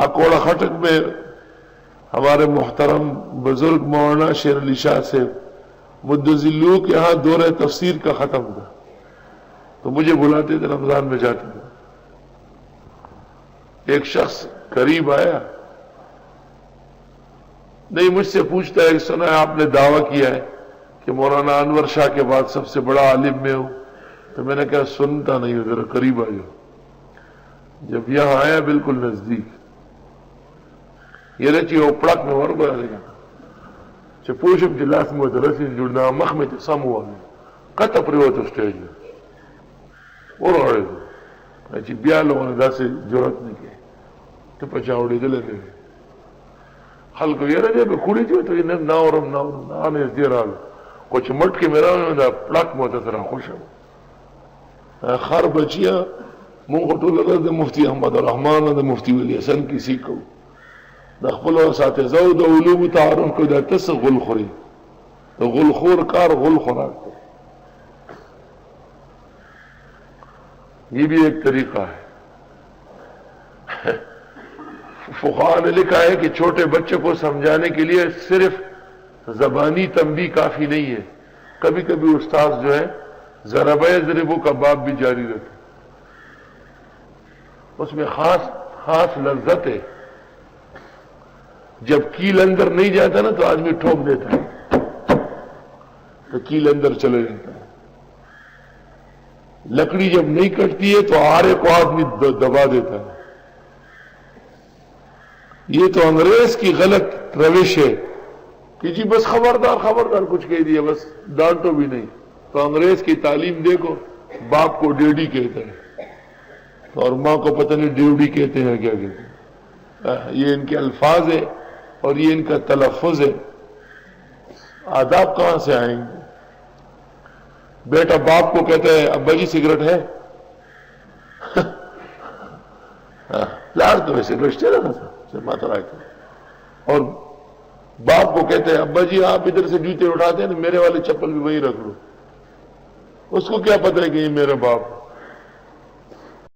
اکوڑا خٹک میں ہمارے محترم بزرگ مولانا شیر علی شاہ سے مدذلو کے یہاں دورہ تفسیر کا ختم تھا، تو مجھے بلاتے تھے، رمضان میں جاتے تھے۔ ایک شخص قریب آیا، نہیں مجھ سے پوچھتا ہے کہ سنا ہے آپ نے دعویٰ کیا ہے کہ مولانا انور شاہ کے بعد سب سے بڑا عالم میں ہوں، تو میں نے کہا سنتا نہیں ہوں، ذرا قریب آئیو۔ جب یہاں آیا بالکل نزدیک، یہ رچی اوپڑک میں ورگو آگا چه پوشم چې لاس مو ته رسید جوړ مخ مې ته سم ووهلو، کته پرېوتو سټیج نه ورغړېدو، چې بیا لغونه داسې جرأت نه کوي، ته په چا اورېدلی نه وي. خلکو یاره دی به کوړي چې ته نه اورم نږدې راغلو، خو چې مټ کې مې راغلو دا پړک مو ته سره خوښه وه. خر بچیه مونږ خو ټول ورځ د مفتي احمد الرحمن او د مفتي ولی حسن کیسې کوو، د خپلو اساتذو د علومو تعارف کوي، دا ته څه غول خوري، د غول خور کار غول خوراک دی. یہ بھی ایک طریقہ ہے. فقہاء نے لکھا ہے کہ چھوٹے بچے کو سمجھانے کے لیے صرف زبانی تنبیہ کافی نہیں ہے، کبھی کبھی استاذ جو ہے ضرب یضرب کا باب بھی جاری رکھے، اس میں خاص لذت ہے. جب کیل اندر نہیں جاتا نا تو آدمی ٹھوک دیتا ہے، تو کیل اندر چلے جاتا ہے. لکڑی جب نہیں کٹتی ہے تو آرے کو آدمی دبا دیتا ہے. یہ تو انگریز کی غلط روش ہے کہ جی بس خبردار کچھ کہہ دیا، بس ڈانٹو بھی نہیں. تو انگریز کی تعلیم دیکھو، باپ کو ڈیڈی کہتا ہے اور ماں کو پتہ نہیں ڈیوڈی کہتے ہیں کیا کہتے ہیں. یہ ان کے الفاظ ہے اور یہ ان کا تلفظ ہے. آداب کہاں سے آئیں گے؟ بیٹا باپ کو کہتا ہے ابا جی سگریٹ ہے، لاڑ تو سگریٹ چلا تھا ماتا رائے کا، اور باپ کو کہتے ہیں ابا جی آپ ادھر سے جوتے اٹھاتے ہیں نا، میرے والے چپل بھی وہیں رکھ لو. اس کو کیا پتہ ہے کہ یہ میرا باپ